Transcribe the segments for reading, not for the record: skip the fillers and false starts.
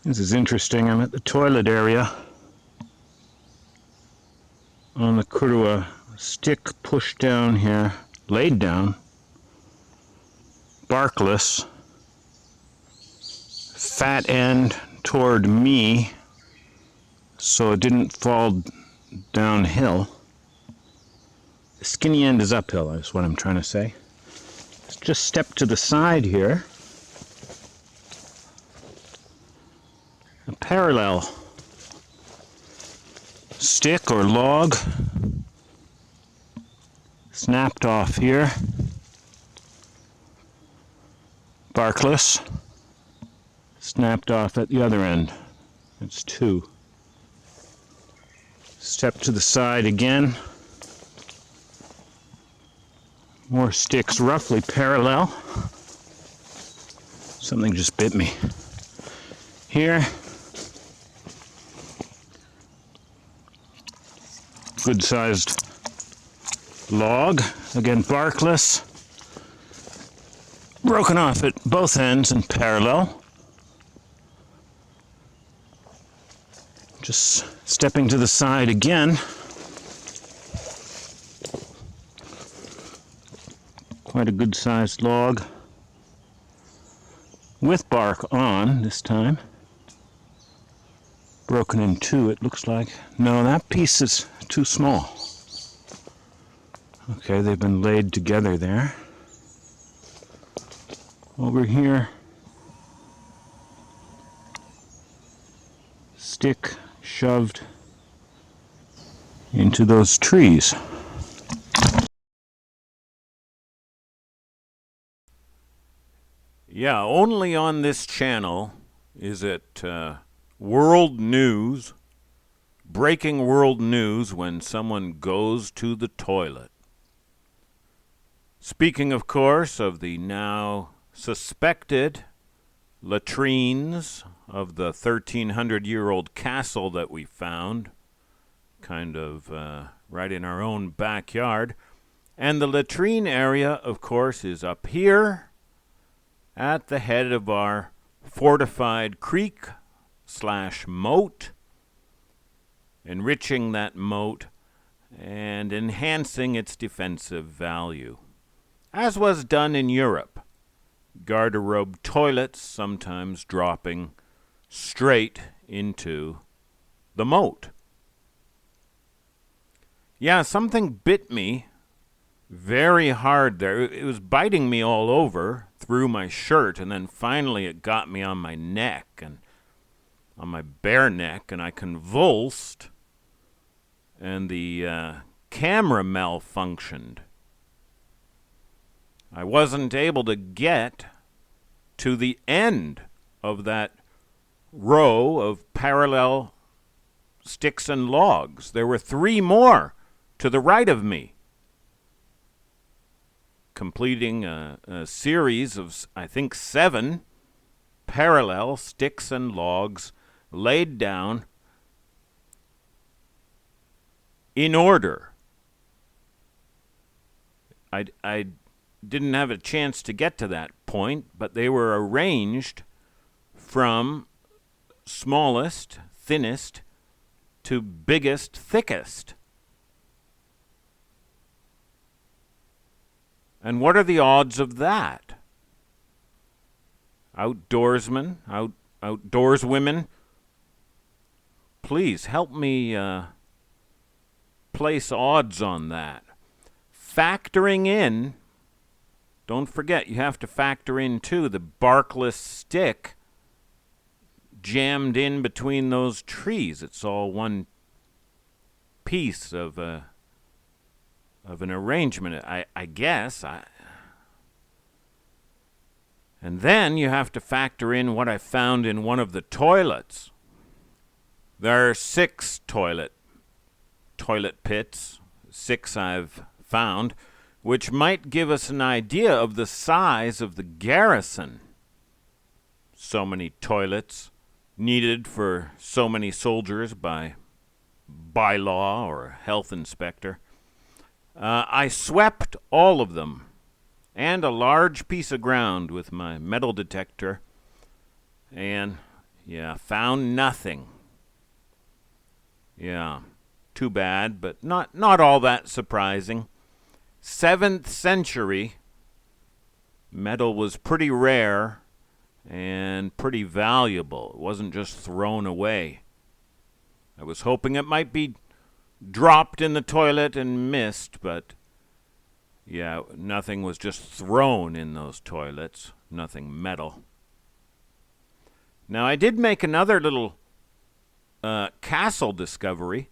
This is interesting. I'm at the toilet area on the Kurua. Stick pushed down here, laid down, barkless, fat end toward me so it didn't fall downhill. The skinny end is uphill, is what I'm trying to say. Let's just step to the side here. A parallel stick or log snapped off here. Barkless snapped off at the other end. That's two. Step to the side again. More sticks roughly parallel. Something just bit me. Here. Good sized log, again barkless, broken off at both ends and parallel. Just stepping to the side again. Quite a good sized log with bark on this time. Broken in two, it looks like. No, that piece is too small. Okay, they've been laid together there. Over here, stick shoved into those trees. Yeah, only on this channel is it world news, breaking world news when someone goes to the toilet. Speaking, of course, of the now suspected latrines of the 1,300-year-old castle that we found, kind of right in our own backyard. And the latrine area, of course, is up here at the head of our fortified creek/moat, enriching that moat and enhancing its defensive value, as was done in Europe. Garderobe toilets sometimes dropping straight into the moat. Yeah, something bit me very hard there. It was biting me all over through my shirt, and then finally it got me on my neck and on my bare neck, and I convulsed, and the camera malfunctioned. I wasn't able to get to the end of that row of parallel sticks and logs. There were three more to the right of me, completing a series of, I think, 7 parallel sticks and logs laid down in order. I didn't have a chance to get to that point, but they were arranged from smallest, thinnest, to biggest, thickest. And what are the odds of that? Outdoorsmen, outdoorswomen, please help me place odds on that. Factoring in, don't forget, you have to factor in, too, the barkless stick jammed in between those trees. It's all one piece of an arrangement, I guess. And then you have to factor in what I found in one of the toilets. There are 6 toilet pits, 6 I've found, which might give us an idea of the size of the garrison. So many toilets needed for so many soldiers by bylaw or health inspector. I swept all of them and a large piece of ground with my metal detector, and Yeah, found nothing. Yeah, too bad, but not all that surprising. 7th century, metal was pretty rare and pretty valuable. It wasn't just thrown away. I was hoping it might be dropped in the toilet and missed, but yeah, nothing was just thrown in those toilets. Nothing metal. Now, I did make another little castle discovery.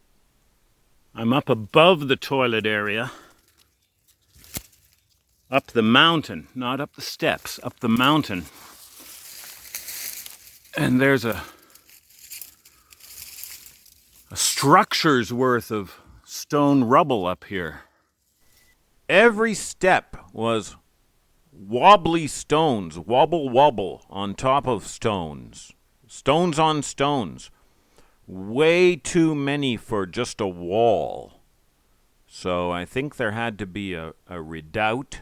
I'm up above the toilet area. Up the mountain, not up the steps, up the mountain. And there's a structure's worth of stone rubble up here. Every step was wobbly stones, wobble wobble on top of stones. Stones on stones. Way too many for just a wall. So I think there had to be a redoubt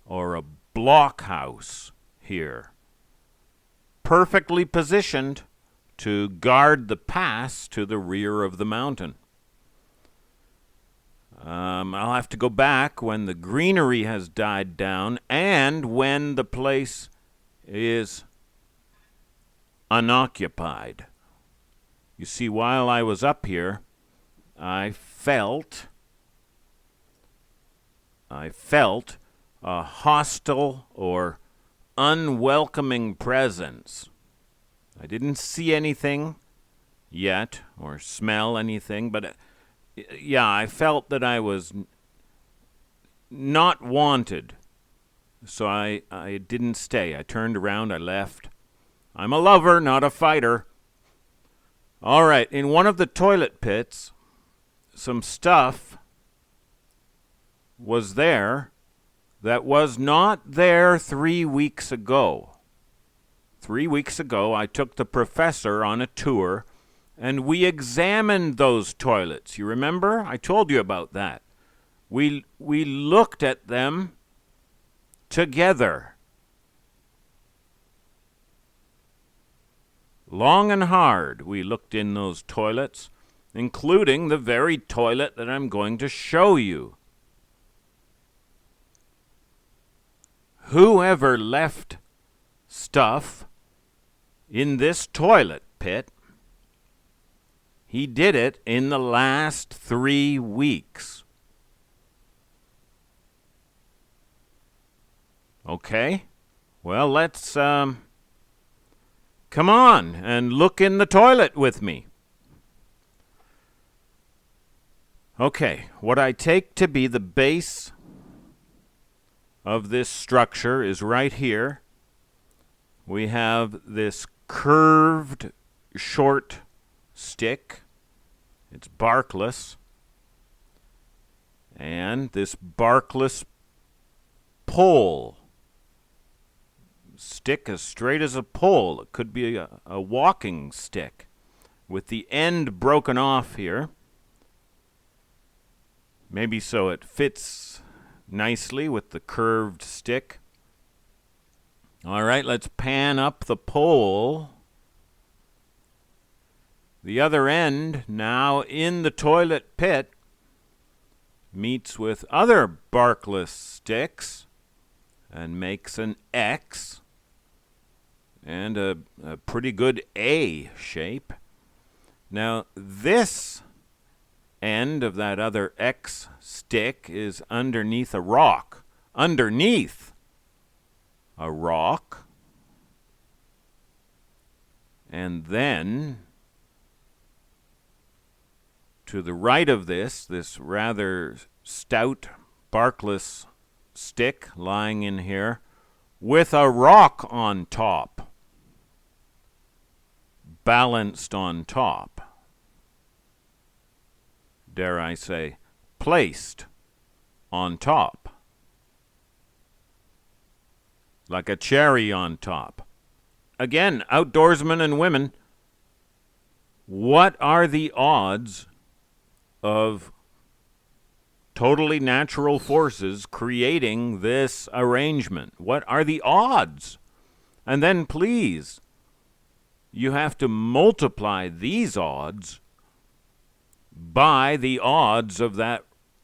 or a blockhouse here. Perfectly positioned to guard the pass to the rear of the mountain. I'll have to go back when the greenery has died down and when the place is unoccupied. You see, while I was up here, I felt a hostile or unwelcoming presence. I didn't see anything yet or smell anything, but yeah, I felt that I was not wanted. So I didn't stay. I turned around, I left. I'm a lover, not a fighter. All right, in one of the toilet pits, some stuff was there that was not there 3 weeks ago. 3 weeks ago, I took the professor on a tour, and we examined those toilets. You remember? I told you about that. We looked at them together. Long and hard we looked in those toilets, including the very toilet that I'm going to show you. Whoever left stuff in this toilet pit, he did it in the last 3 weeks. Okay? Well, let's come on and look in the toilet with me. Okay, what I take to be the base of this structure is right here. We have this curved short stick. It's barkless. And this barkless pole. Stick as straight as a pole. It could be a walking stick with the end broken off here. Maybe so it fits nicely with the curved stick. All right, let's pan up the pole. The other end, now in the toilet pit, meets with other barkless sticks and makes an X and a pretty good A shape. Now, this end of that other X stick is underneath a rock. Underneath a rock. And then, to the right of this rather stout, barkless stick lying in here with a rock on top. Balanced on top. Dare I say, placed on top. Like a cherry on top. Again, outdoorsmen and women, what are the odds of totally natural forces creating this arrangement? What are the odds? And then please, you have to multiply these odds by the odds of that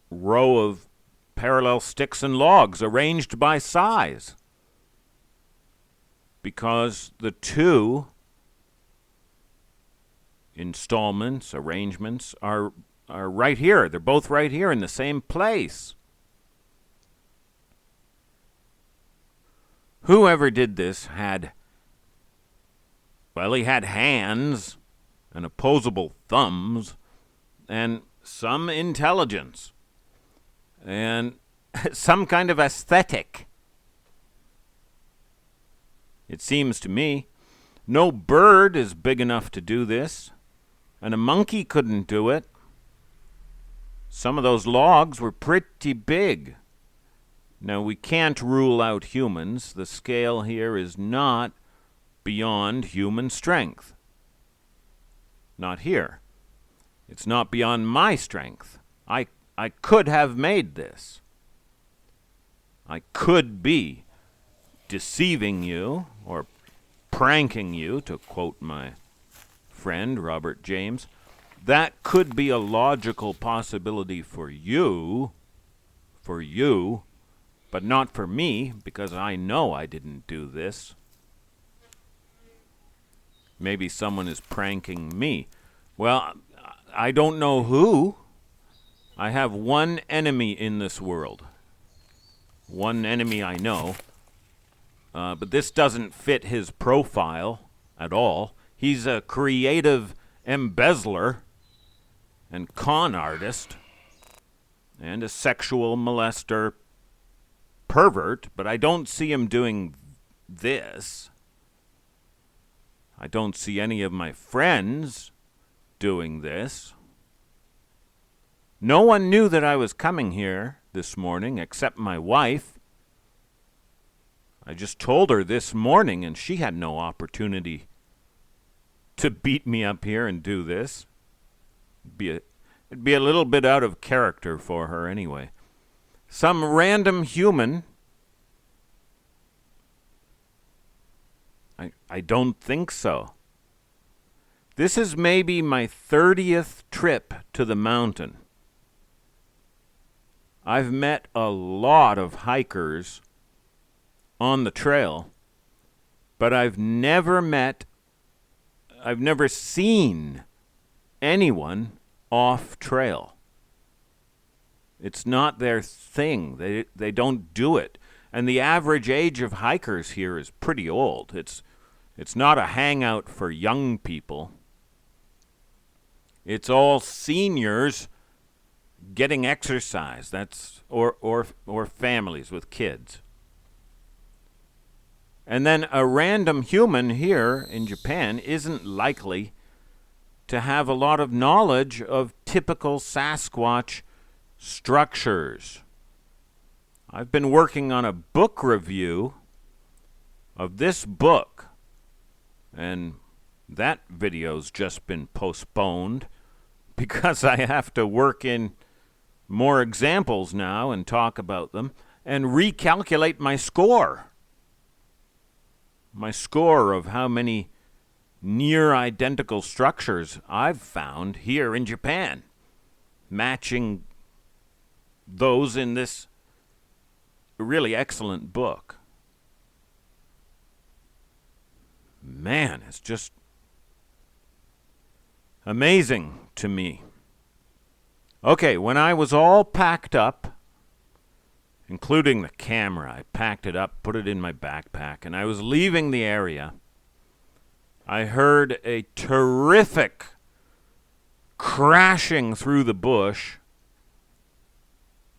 row of parallel sticks and logs arranged by size. Because the two installments, arrangements, are right here. They're both right here in the same place. Whoever did this had, well, he had hands and opposable thumbs and some intelligence and some kind of aesthetic. It seems to me no bird is big enough to do this, and a monkey couldn't do it. Some of those logs were pretty big. Now, we can't rule out humans. The scale here is not beyond human strength. Not here. It's not beyond my strength. I could have made this. I could be deceiving you or pranking you, to quote my friend Robert James. That could be a logical possibility for you, but not for me, because I know I didn't do this. Maybe someone is pranking me. Well, I don't know who. I have one enemy in this world. One enemy I know. But this doesn't fit his profile at all. He's a creative embezzler and con artist and a sexual molester pervert, but I don't see him doing this. I don't see any of my friends doing this. No one knew that I was coming here this morning except my wife. I just told her this morning, and she had no opportunity to beat me up here and do this. It'd be a little bit out of character for her anyway. Some random human. I don't think so. This is maybe my 30th trip to the mountain. I've met a lot of hikers on the trail, but I've never seen anyone off trail. It's not their thing. They don't do it. And the average age of hikers here is pretty old. It's not a hangout for young people. It's all seniors getting exercise. Or families with kids. And then a random human here in Japan isn't likely to have a lot of knowledge of typical Sasquatch structures. I've been working on a book review of this book, and that video's just been postponed because I have to work in more examples now and talk about them and recalculate my score. My score of how many near-identical structures I've found here in Japan, matching those in this really excellent book. Man, it's just amazing to me. Okay, when I was all packed up, including the camera, I packed it up, put it in my backpack, and I was leaving the area, I heard a terrific crashing through the bush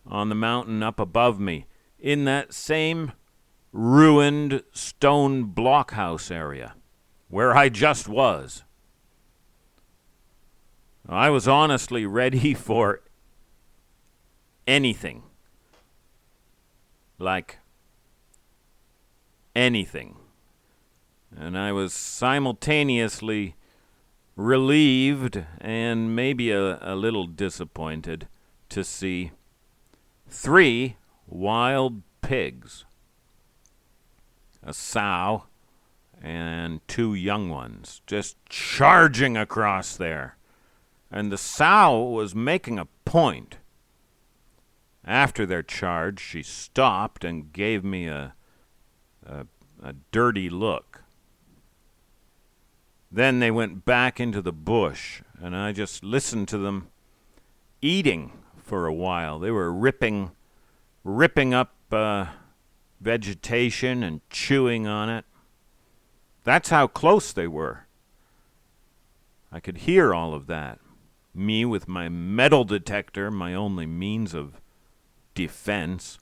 on the mountain up above me, in that same ruined stone blockhouse area where I just was. I was honestly ready for anything. Like anything. And I was simultaneously relieved and maybe a little disappointed to see 3 wild pigs, a sow, and 2 young ones just charging across there. And the sow was making a point. After their charge, she stopped and gave me a dirty look. Then they went back into the bush, and I just listened to them eating for a while. They were ripping up vegetation and chewing on it. That's how close they were. I could hear all of that. Me with my metal detector, my only means of defense.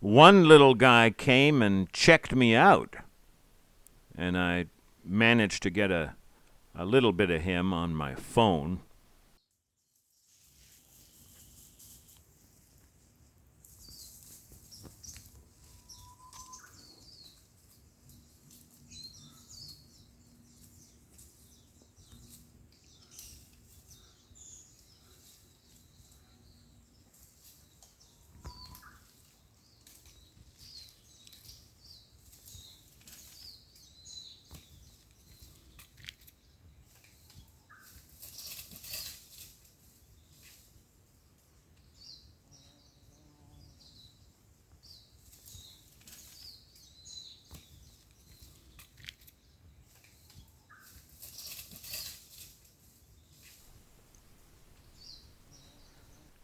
One little guy came and checked me out, and I managed to get a little bit of him on my phone.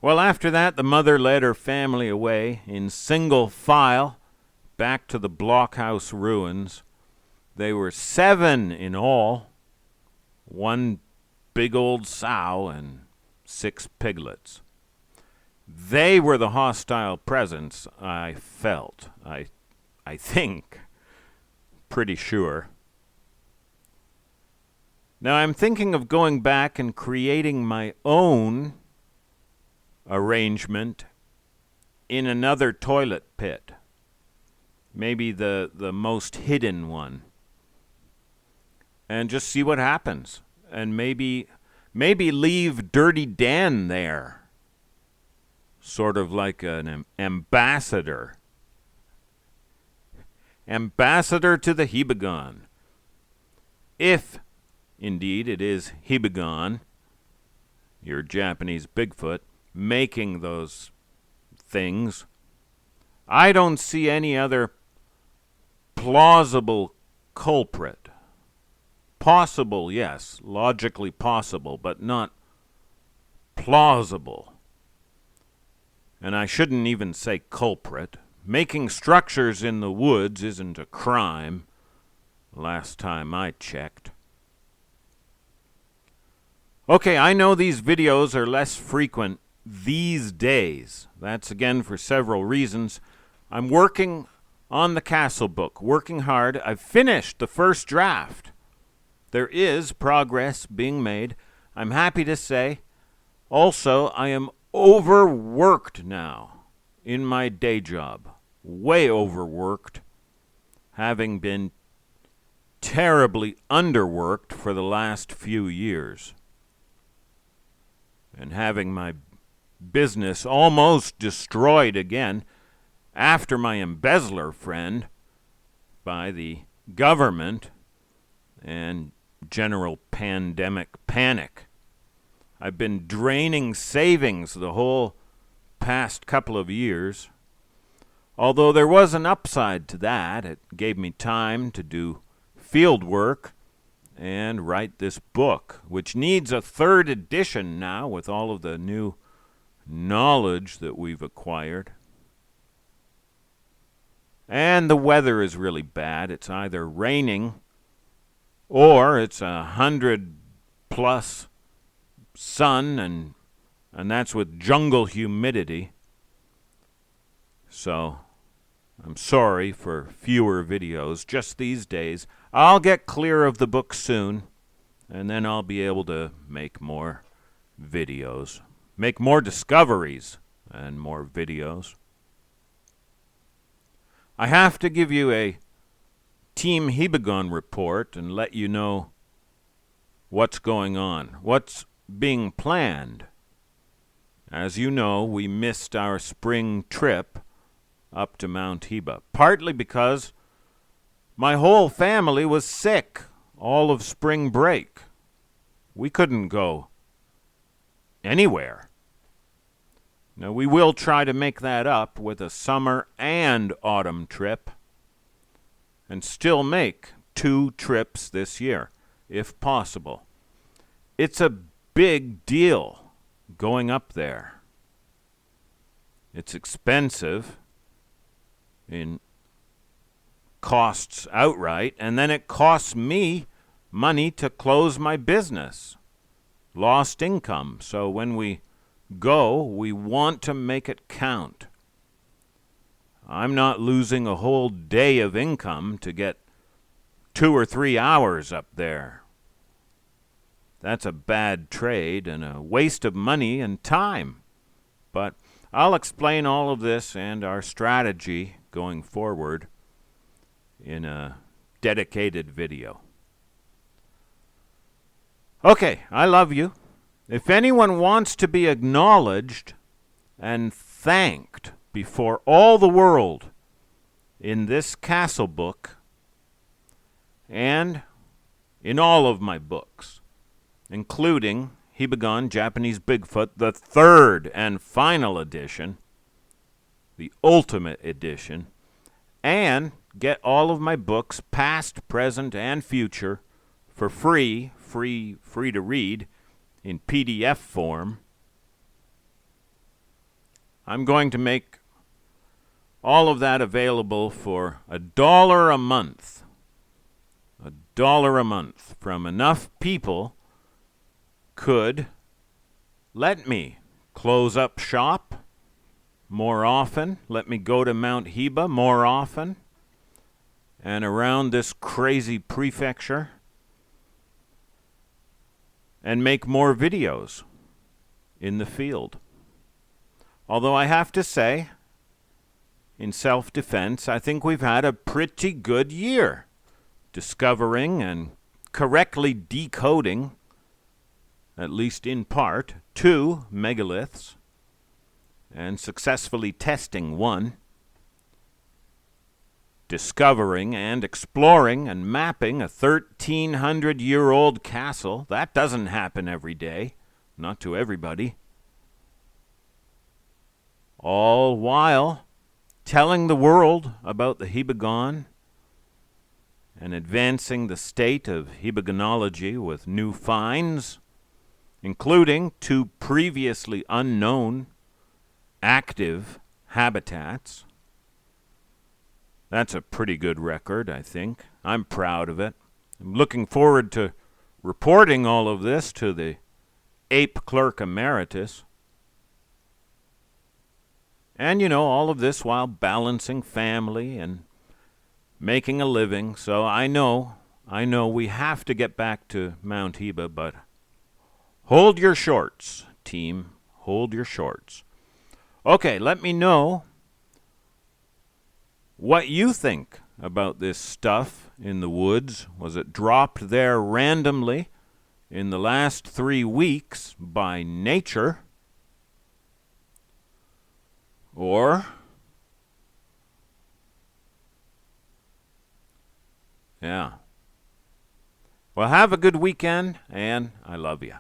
Well, after that, the mother led her family away in single file back to the blockhouse ruins. They were 7 in all, 1 big old sow and 6 piglets. They were the hostile presence I felt, I think, pretty sure. Now I'm thinking of going back and creating my own arrangement in another toilet pit. Maybe the most hidden one. And just see what happens. And maybe leave Dirty Dan there. Sort of like an ambassador. Ambassador to the Hibagon. If, indeed, it is Hibagon, your Japanese Bigfoot, making those things. I don't see any other plausible culprit. Possible, yes, logically possible, but not plausible. And I shouldn't even say culprit. Making structures in the woods isn't a crime, last time I checked. Okay, I know these videos are less frequent these days. That's again for several reasons. I'm working on the castle book, working hard. I've finished the first draft. There is progress being made, I'm happy to say. Also, I am overworked now in my day job. Way overworked, having been terribly underworked for the last few years. And having my business almost destroyed again after my embezzler friend by the government and general pandemic panic. I've been draining savings the whole past couple of years. Although there was an upside to that, it gave me time to do field work and write this book, which needs a 3rd edition now with all of the new knowledge that we've acquired. And the weather is really bad. It's either raining or it's 100+ sun, and that's with jungle humidity. So I'm sorry for fewer videos just these days. I'll get clear of the book soon, and then I'll be able to make more videos. Make more discoveries and more videos. I have to give you a Team Hibagon report and let you know what's going on, what's being planned. As you know, we missed our spring trip up to Mount Hiba, partly because My whole family was sick all of spring break. We couldn't go anywhere. Now, we will try to make that up with a summer and autumn trip and still make 2 trips this year, if possible. It's a big deal going up there. It's expensive in costs outright, and then it costs me money to close my business. Lost income. So when we go, we want to make it count. I'm not losing a whole day of income to get 2 or 3 hours up there. That's a bad trade and a waste of money and time. But I'll explain all of this and our strategy going forward in a dedicated video. Okay, I love you. If anyone wants to be acknowledged and thanked before all the world in this castle book and in all of my books, including Hibagon Japanese Bigfoot, the 3rd and final edition, the ultimate edition, and get all of my books, past, present, and future, for free to read in PDF form. I'm going to make all of that available for $1 a month. $1 a month from enough people could let me close up shop more often, let me go to Mount Hiba more often, and around this crazy prefecture, and make more videos in the field. Although I have to say, in self-defense, I think we've had a pretty good year discovering and correctly decoding, at least in part, 2 megaliths, and successfully testing 1, discovering and exploring and mapping a 1,300-year-old castle. That doesn't happen every day, not to everybody. All while telling the world about the Hibagon and advancing the state of Hibagonology with new finds, including 2 previously unknown active habitats. That's a pretty good record, I think. I'm proud of it. I'm looking forward to reporting all of this to the Ape Clerk Emeritus. And, you know, all of this while balancing family and making a living. So I know we have to get back to Mount Hiba, but hold your shorts, team. Hold your shorts. Okay, let me know what you think about this stuff in the woods. Was it dropped there randomly in the last 3 weeks by nature? Or, yeah. Well, have a good weekend, and I love you.